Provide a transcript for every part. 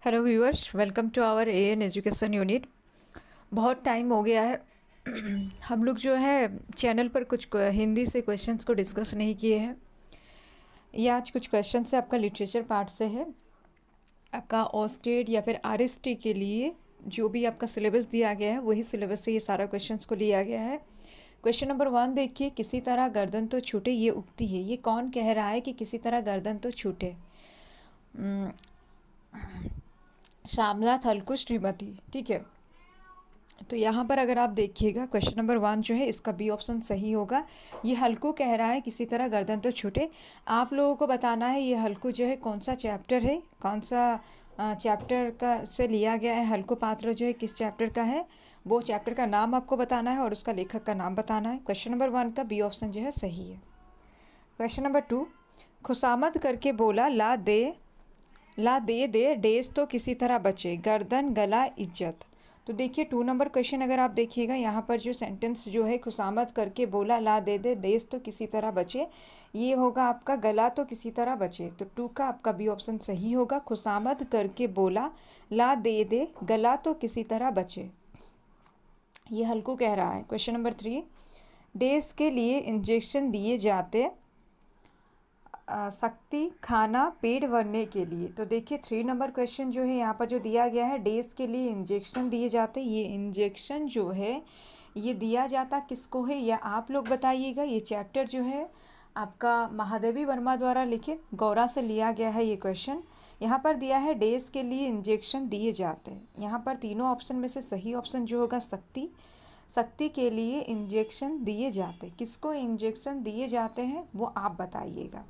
Hello viewers, welcome to our AN education unit. बहुत time हो गया है हम लोग जो है चैनल पर कुछ हिंदी से क्वेश्चंस को डिस्कस नहीं किए हैं। ये आज कुछ क्वेश्चन से आपका लिटरेचर पार्ट से है। आपका ऑस्टेट या फिर आरएसटी के लिए जो भी आपका सिलेबस दिया गया है वही सिलेबस से ये सारा क्वेश्चंस को लिया गया है। क्वेश्चन नंबर 1 देखिए, किसी तरह गर्दन तो छूटे, ये उक्ति है। ये कौन कह रहा है कि किसी तरह गर्दन तो छूटे? श्यामला थलकुश श्रीमती। ठीक है, तो यहाँ पर अगर आप देखिएगा क्वेश्चन नंबर 1 जो है इसका बी ऑप्शन सही होगा। ये हल्कू कह रहा है किसी तरह गर्दन तो छूटे। आप लोगों को बताना है ये हल्कू जो है कौन सा चैप्टर है, कौन सा चैप्टर का से लिया गया है। हल्कू पात्र जो है किस चैप्टर का है, वो चैप्टर का नाम आपको बताना है और उसका लेखक का नाम बताना है। क्वेश्चन नंबर 1 का बी ऑप्शन जो है सही है। क्वेश्चन नंबर 2, खुशामद करके बोला ला दे दे डेस तो किसी तरह बचे, गर्दन गला इज्जत। तो देखिए 2 नंबर क्वेश्चन अगर आप देखिएगा यहाँ पर जो सेंटेंस जो है, खुशामद करके बोला ला दे दे डेस तो किसी तरह बचे, ये होगा आपका गला तो किसी तरह बचे। तो 2 का आपका बी ऑप्शन सही होगा। खुशामद करके बोला ला दे दे गला तो किसी तरह बचे, ये हल्कू कह रहा है। क्वेश्चन नंबर 3, डेस के लिए इंजेक्शन दिए जाते, शक्ति खाना पेट भरने के लिए। तो देखिए 3 नंबर क्वेश्चन जो है यहाँ पर जो दिया गया है, डेज के लिए इंजेक्शन दिए जाते, ये इंजेक्शन जो है ये दिया जाता किसको है, या आप लोग बताइएगा। ये चैप्टर जो है आपका महादेवी वर्मा द्वारा लिखित गौरा से लिया गया है। ये क्वेश्चन यहाँ पर दिया है, डेज के लिए इंजेक्शन दिए जाते हैं। यहाँ पर तीनों ऑप्शन में से सही ऑप्शन जो होगा शक्ति, शक्ति के लिए इंजेक्शन दिए जाते। किसको इंजेक्शन दिए जाते हैं वो आप बताइएगा।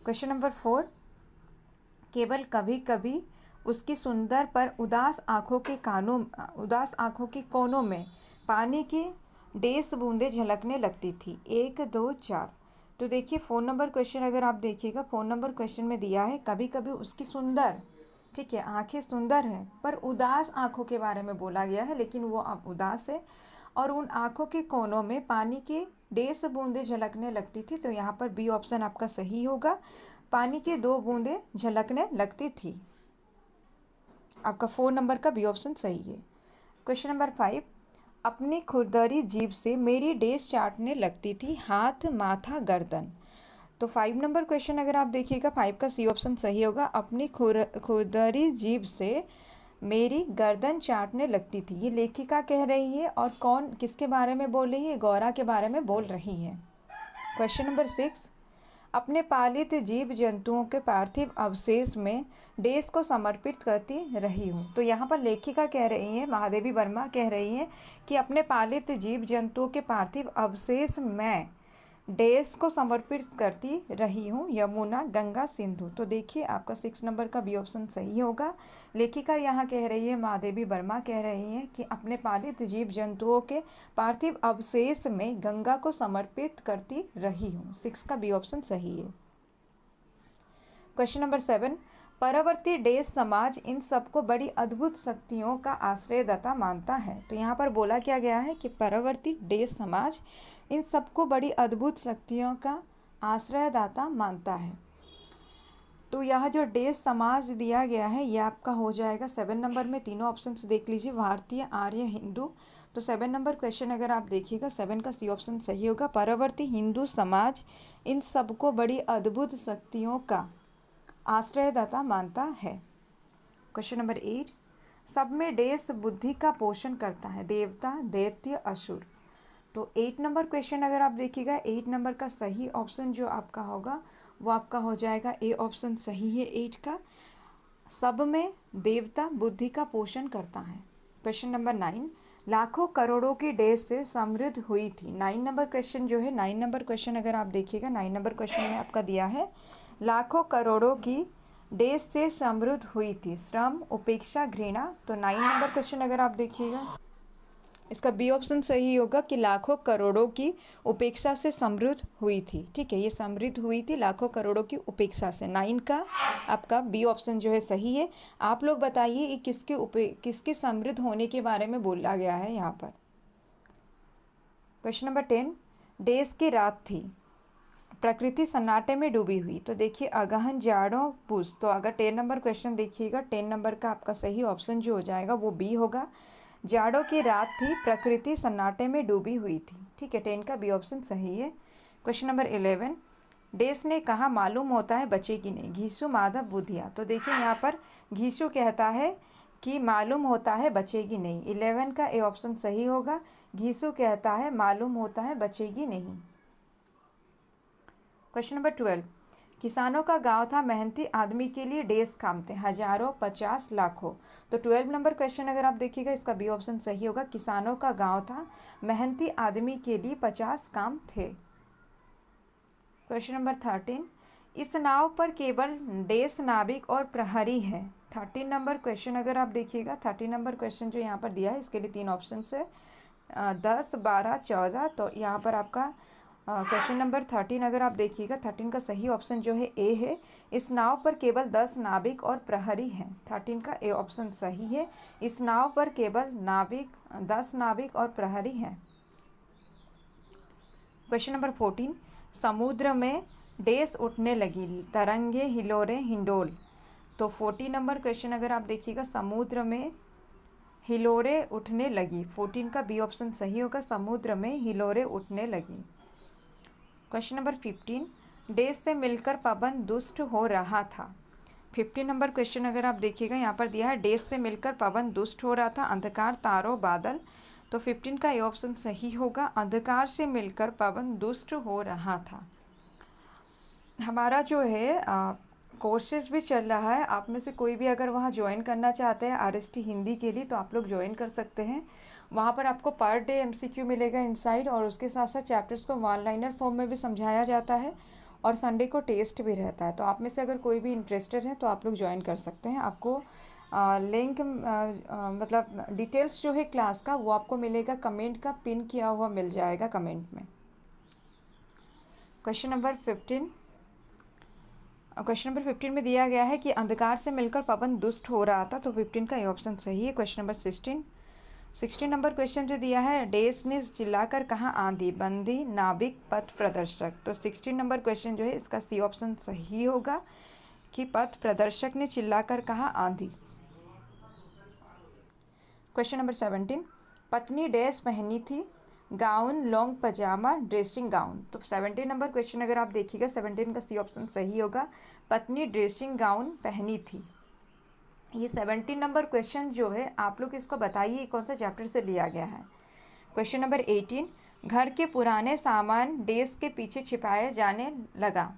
क्वेश्चन नंबर 4, केवल कभी कभी उसकी सुंदर पर उदास आँखों के कोनों में पानी की डेस बूंदें झलकने लगती थी। 1 2 4। तो देखिए 4 नंबर क्वेश्चन अगर आप देखिएगा, 4 नंबर क्वेश्चन में दिया है कभी कभी उसकी सुंदर, ठीक है, आंखें सुंदर हैं पर उदास आँखों के बारे में बोला गया है, लेकिन वो अब उदास है और उन आँखों के कोनों में पानी की डेस बूंदें झलकने लगती थी। तो यहाँ पर बी ऑप्शन आपका सही होगा, पानी की 2 बूंदें झलकने लगती थी। आपका 4 नंबर का बी ऑप्शन सही है। क्वेश्चन नंबर 5, अपनी खुरदरी जीभ से मेरी डेस चाटने लगती थी, हाथ माथा गर्दन। तो 5 नंबर क्वेश्चन अगर आप देखिएगा, 5 का सी ऑप्शन सही होगा, अपनी खुरदरी जीभ से मेरी गर्दन चाटने लगती थी। ये लेखिका कह रही है और कौन किसके बारे में बोल रही है, गौरा के बारे में बोल रही है। क्वेश्चन नंबर 6, अपने पालित जीव जंतुओं के पार्थिव अवशेष में देश को समर्पित करती रही हूँ। तो यहाँ पर लेखिका कह रही है, महादेवी वर्मा कह रही है कि अपने पालित जीव जंतुओं के पार्थिव अवशेष में देश को समर्पित करती रही हूँ, यमुना गंगा सिंधु। तो देखिए आपका 6 नंबर का बी ऑप्शन सही होगा। लेखिका यहाँ कह रही है, महादेवी वर्मा कह रही है कि अपने पालित जीव जंतुओं के पार्थिव अवशेष में गंगा को समर्पित करती रही हूँ। 6 का बी ऑप्शन सही है। क्वेश्चन नंबर 7, परवर्ती डेस समाज इन सबको बड़ी अद्भुत शक्तियों का आश्रयदाता मानता है। तो यहाँ पर बोला क्या गया है कि परवर्ती डेस समाज इन सबको बड़ी अद्भुत शक्तियों का आश्रयदाता मानता है। तो यहाँ जो डेस समाज दिया गया है ये आपका हो जाएगा 7 नंबर में। तीनों ऑप्शंस देख लीजिए, भारतीय, आर्य, हिंदू। तो 7 नंबर क्वेश्चन अगर आप देखिएगा, 7 का सी ऑप्शन सही होगा, परवर्ती हिंदू समाज इन सबको बड़ी अद्भुत शक्तियों का आश्रयदाता मानता है। क्वेश्चन नंबर 8, सब में डेस बुद्धि का पोषण करता है, देवता, दैत्य, असुर। तो 8 नंबर क्वेश्चन अगर आप देखिएगा, 8 नंबर का सही ऑप्शन जो आपका होगा वो आपका हो जाएगा ए ऑप्शन सही है 8 का, सब में देवता बुद्धि का पोषण करता है। क्वेश्चन नंबर 9, लाखों करोड़ों की डेस से समृद्ध हुई थी। 9 नंबर क्वेश्चन जो है, 9 नंबर क्वेश्चन अगर आप देखिएगा, 9 नंबर क्वेश्चन में आपका दिया है लाखों करोड़ों की डेस से समृद्ध हुई थी, श्रम, उपेक्षा, घृणा। तो 9 नंबर क्वेश्चन अगर आप देखिएगा, इसका बी ऑप्शन सही होगा कि लाखों करोड़ों की उपेक्षा से समृद्ध हुई थी। ठीक है, ये समृद्ध हुई थी लाखों करोड़ों की उपेक्षा से। 9 का आपका बी ऑप्शन जो है सही है। आप लोग बताइए ये किसके समृद्ध होने के बारे में बोला गया है यहाँ पर। क्वेश्चन नंबर 10, डेज की रात थी। प्रकृति सन्नाटे में डूबी हुई। तो देखिए अगहन जाड़ों पूस, तो अगर 10 नंबर क्वेश्चन देखिएगा, 10 नंबर का आपका सही ऑप्शन जो हो जाएगा वो बी होगा। जाड़ों की रात थी, प्रकृति सन्नाटे में डूबी हुई थी। ठीक है, 10 का बी ऑप्शन सही है। क्वेश्चन नंबर 11, देश ने कहा मालूम होता है बचेगी नहीं, घीसू माधव बुधिया। तो देखिए यहाँ पर घीसू कहता है कि मालूम होता है बचेगी नहीं। 11 का ए ऑप्शन सही होगा। घीसू कहता है मालूम होता है बचेगी नहीं। क्वेश्चन नंबर 12, किसानों का गांव था, मेहनती आदमी के लिए डेज काम थे, हजारों 50 लाखों। तो 12 नंबर क्वेश्चन अगर आप देखिएगा, इसका बी ऑप्शन सही होगा। किसानों का गांव था, मेहनती आदमी के लिए 50 काम थे। क्वेश्चन नंबर 13, इस नाव पर केवल डेस नाविक और प्रहरी है। 13 नंबर क्वेश्चन अगर आप देखिएगा, 13 नंबर क्वेश्चन जो यहाँ पर दिया है इसके लिए 3 ऑप्शन है, 10, 12, 14। तो यहाँ पर आपका क्वेश्चन नंबर 13 अगर आप देखिएगा, 13 का सही ऑप्शन जो है ए है। इस नाव पर केवल 10 नाविक और प्रहरी हैं। 13 का ए ऑप्शन सही है। इस नाव पर केवल 10 नाविक और प्रहरी हैं। क्वेश्चन नंबर 14, समुद्र में डेस उठने लगी, तरंगे हिलोरे हिंडोल। तो 14 नंबर क्वेश्चन अगर आप देखिएगा, समुद्र में हिलोरे उठने लगी। 14 का बी ऑप्शन सही होगा, समुद्र में हिलोरे उठने लगी। क्वेश्चन नंबर 15, डेस से मिलकर पवन दुष्ट हो रहा था। 15 नंबर क्वेश्चन अगर आप देखिएगा, यहाँ पर दिया है डेस से मिलकर पवन दुष्ट हो रहा था, अंधकार तारों बादल। तो 15 का ये ऑप्शन सही होगा, अंधकार से मिलकर पवन दुष्ट हो रहा था। हमारा जो है कोर्सेज भी चल रहा है, आप में से कोई भी अगर वहाँ ज्वाइन करना चाहते हैं आरएसटी हिंदी के लिए, तो आप लोग ज्वाइन कर सकते हैं। वहाँ पर आपको पर डे एमसीक्यू मिलेगा इनसाइड, और उसके साथ साथ चैप्टर्स को वन लाइनर फॉर्म में भी समझाया जाता है, और संडे को टेस्ट भी रहता है। तो आप में से अगर कोई भी इंटरेस्टेड है तो आप लोग ज्वाइन कर सकते हैं। आपको लिंक मतलब डिटेल्स जो है क्लास का वो आपको मिलेगा, कमेंट का पिन किया हुआ मिल जाएगा कमेंट में। क्वेश्चन नंबर 15 में दिया गया है कि अंधकार से मिलकर पवन दुष्ट हो रहा था। तो 15 का ये ऑप्शन सही है। क्वेश्चन नंबर 16 नंबर क्वेश्चन जो दिया है, डेस ने चिल्लाकर कहा आंधी, बंदी, नाविक, पथ प्रदर्शक। तो 16 नंबर क्वेश्चन जो है इसका सी ऑप्शन सही होगा कि पथ प्रदर्शक ने चिल्लाकर कहा आंधी। क्वेश्चन नंबर 17, पत्नी डेस पहनी थी, गाउन, लॉन्ग पजामा, ड्रेसिंग गाउन। तो 17 नंबर क्वेश्चन अगर आप देखिएगा, 17 का सी ऑप्शन सही होगा, पत्नी ड्रेसिंग गाउन पहनी थी। ये 17 नंबर क्वेश्चन जो है आप लोग इसको बताइए कौन सा चैप्टर से लिया गया है। क्वेश्चन नंबर 18, घर के पुराने सामान डेस्क के पीछे छिपाया जाने लगा।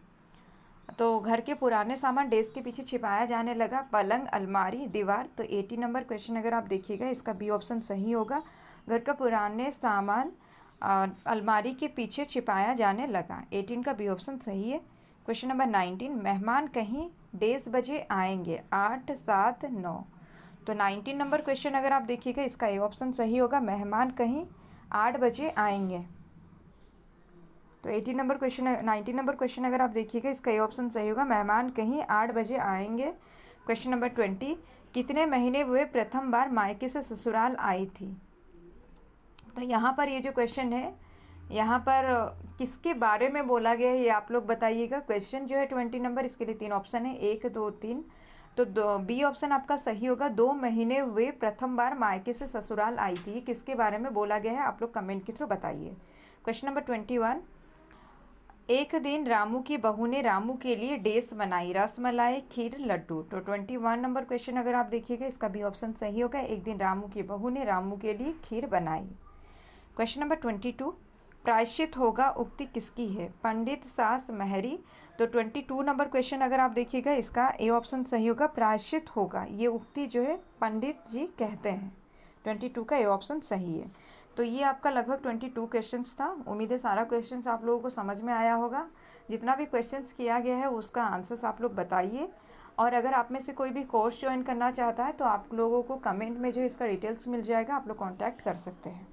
तो घर के पुराने सामान डेस्क के पीछे छिपाया जाने लगा, पलंग, अलमारी, दीवार। तो 18 नंबर क्वेश्चन अगर आप देखिएगा, इसका बी ऑप्शन सही होगा, घर का पुराने सामान अलमारी के पीछे छिपाया जाने लगा। 18 का बी ऑप्शन सही है। क्वेश्चन नंबर 19, मेहमान कहीं डेढ़ बजे आएंगे, 8, 7, 9। तो 19 नंबर क्वेश्चन अगर आप देखिएगा, इसका ए ऑप्शन सही होगा, मेहमान कहीं 8 बजे आएंगे। तो 19 नंबर क्वेश्चन अगर आप देखिएगा, इसका ए ऑप्शन सही होगा, मेहमान कहीं 8 बजे आएंगे। क्वेश्चन नंबर 20, कितने महीने हुए प्रथम बार मायके से ससुराल आई थी। तो यहाँ पर ये जो क्वेश्चन है, यहाँ पर किसके बारे में बोला गया है ये आप लोग बताइएगा। क्वेश्चन जो है 20 नंबर, इसके लिए 3 ऑप्शन है, 1, 2, 3। तो बी ऑप्शन आपका सही होगा, 2 महीने हुए प्रथम बार मायके से ससुराल आई थी। किसके बारे में बोला गया है आप लोग कमेंट के थ्रू बताइए। क्वेश्चन नंबर 21, एक दिन रामू की बहू ने रामू के लिए डेस बनाई, रसमलाई, खीर, लड्डू। तो 21 नंबर क्वेश्चन अगर आप देखिएगा, इसका बी ऑप्शन सही होगा, एक दिन रामू की बहू ने रामू के लिए खीर बनाई। क्वेश्चन नंबर 22, प्रायश्चित होगा उक्ति किसकी है, पंडित, सास, महरी। तो 22 नंबर क्वेश्चन अगर आप देखिएगा, इसका ए ऑप्शन सही होगा, प्रायश्चित होगा, ये उक्ति जो है पंडित जी कहते हैं। 22 का ए ऑप्शन सही है। तो ये आपका लगभग 22 क्वेश्चंस था। उम्मीद है सारा क्वेश्चंस आप लोगों को समझ में आया होगा। जितना भी क्वेश्चंस किया गया है उसका आंसर्स आप लोग बताइए, और अगर आप में से कोई भी कोर्स ज्वाइन करना चाहता है तो आप लोगों को कमेंट में जो इसका डिटेल्स मिल जाएगा, आप लोग कॉन्टैक्ट कर सकते हैं।